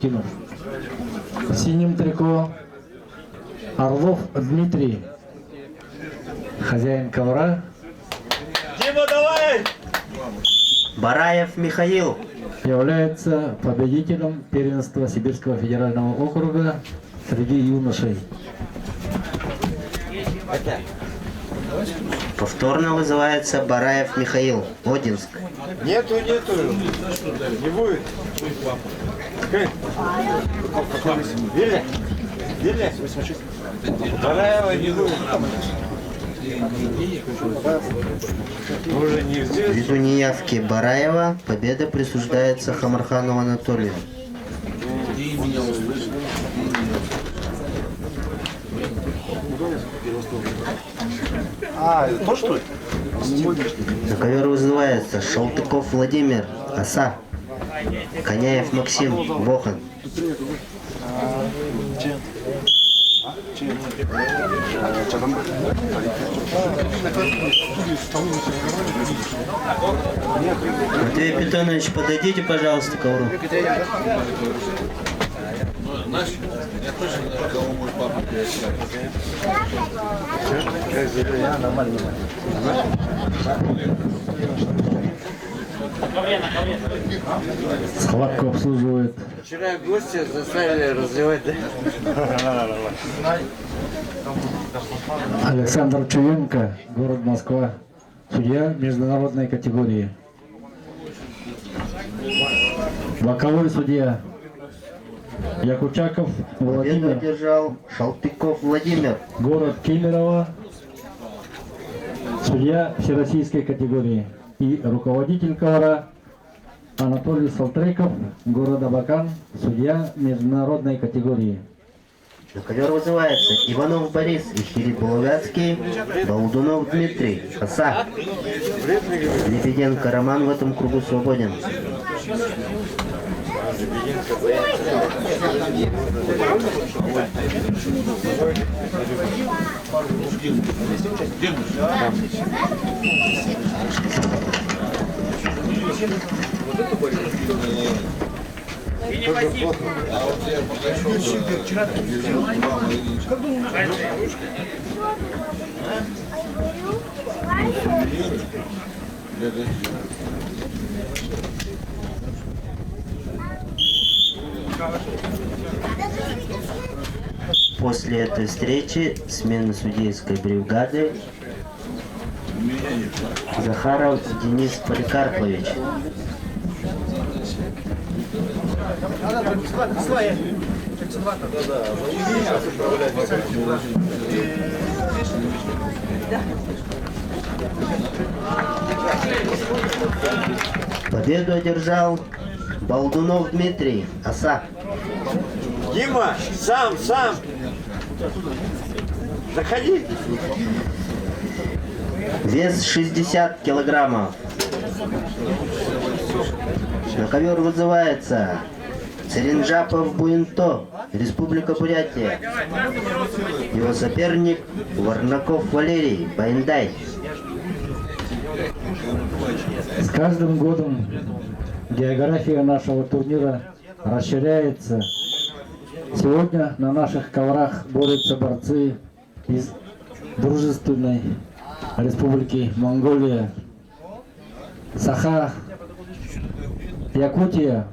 Тимур. В синем трико Орлов Дмитрий, хозяин ковра. Дима, давай! Бараев Михаил. Является победителем первенства Сибирского федерального округа среди юношей. Повторно вызывается Бараев Михаил, Одинск. Нету. Не будет. Вилли. Бараева не будет. Уже не здесь. Ввиду неявки Бараева победа присуждается Хамарханову Анатолию. То что ли? На ковер вызывается Шалтыков Владимир, Оса. Коняев Максим, Вохан. Матвей Питонович, подойдите, пожалуйста, к ковру. Я тоже не знаю, кого мой папа приезжает. Схватку обслуживает Вчера гости заставили разливать, да? Александр Чуенко, город Москва, судья международной категории. Боковой судья Якучаков Победу Владимир, одержал Шалтыков Владимир. город Кемерово, судья всероссийской категории. И руководитель ковра Анатолий Салтреков, город Абакан, судья международной категории. На ковер вызывается Иванов Борис и Филипп Ловяцкий, Балдунов Дмитрий, Оса. Лебеденко Роман в этом кругу свободен. А вот я подошел вчера. После этой встречи смена судейской бригады Захаров Денис Поликарпович. Победу одержал Балдунов Дмитрий, Оса. Дима, сам. Заходи. Вес 60 килограммов. На ковер вызывается Церенджапов Буинто, Республика Бурятия. Его соперник Варнаков Валерий, Баиндай. С каждым годом география нашего турнира расширяется. Сегодня на наших коврах борются борцы из дружественной республики Монголия, Саха, Якутия,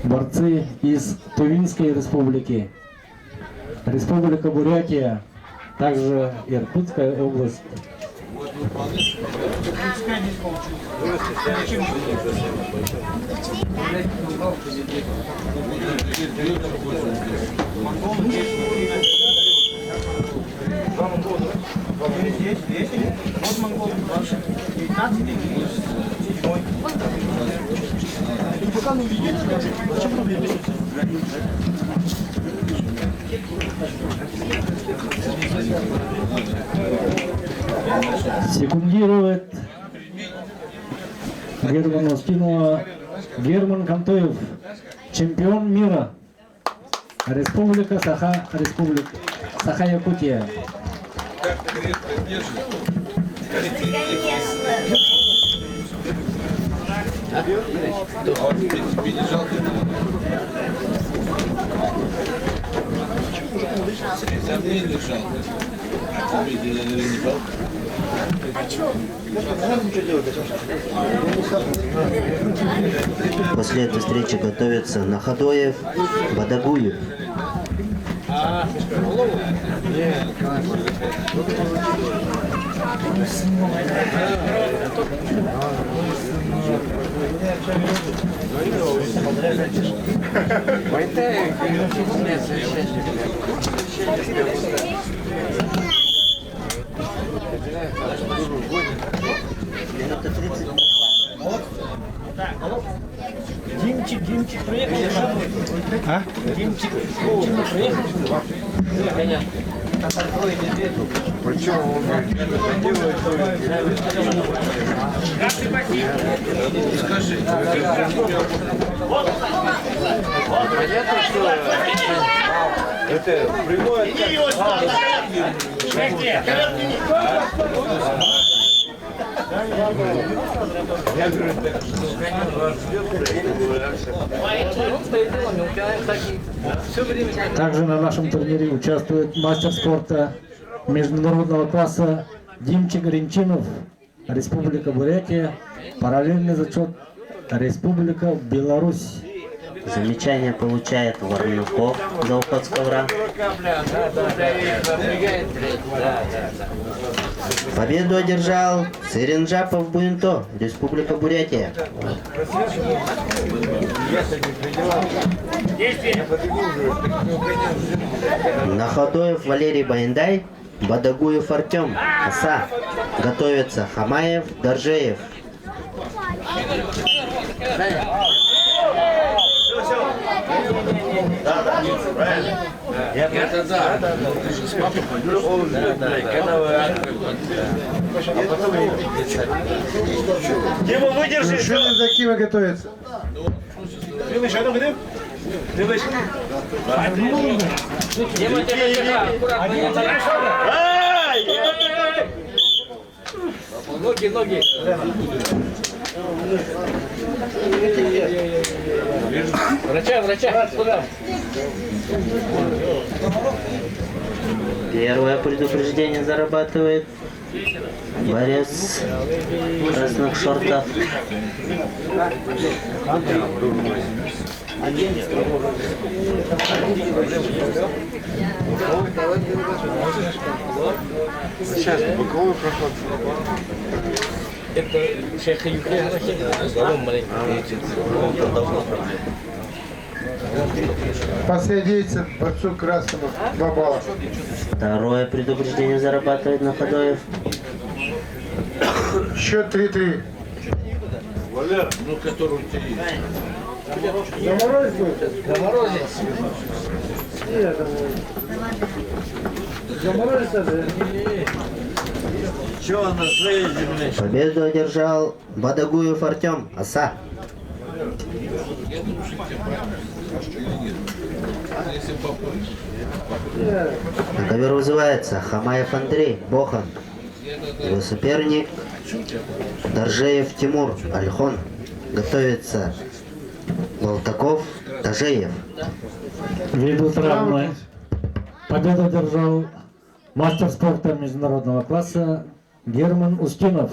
борцы из Тувинской республики, Республика Бурятия, также Иркутская область. Секундирует Германа Устинова Герман Кантоев, чемпион мира, Республика Саха, Саха-Якутия. Как ты крепко держишь? Тебе не жалко? За мне не жалко. Тебе не жалко? После этой встречи готовятся Находоев, Бадагуев. Димчик приехал. А? Димчик приехал. Понятно. Скажи. Понятно, что это прямой Также на нашем турнире участвует мастер спорта международного класса Димчик Ринчинов, Республика Бурятия, параллельный зачет Республика Беларусь. Замечание получает Варнаков за уход с ковра. Победу одержал Сыренджапов Буинто, Республика Бурятия. Находоев Валерий Баиндай, Бадагуев Артем, Оса. Готовятся Хамаев, Доржеев. Это да. С папой Дима, выдержи. Мужчины за Киева готовятся. Ноги. Врача, куда? Первое предупреждение зарабатывает борец в красных шортах. Сейчас боковой проход. Это шейх Юхе, залом маленький. Последейцы борцу красному 2 балла. Второе предупреждение зарабатывает Находоев. Счет 3-3. Валер, ну который у тебя есть. Заморозить будет? Заморозить. Заморозить надо? Че он на своей земле? Победу одержал Бадагуев Артем, Оса. Если папа. На ковер вызывается Хамаев Андрей, Бохан. Его соперник Доржеев Тимур, Альхон. Готовится Волтаков, Тажеев. Ввиду травмы победу одержал мастер спорта международного класса Герман Устинов,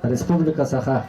Республика Саха.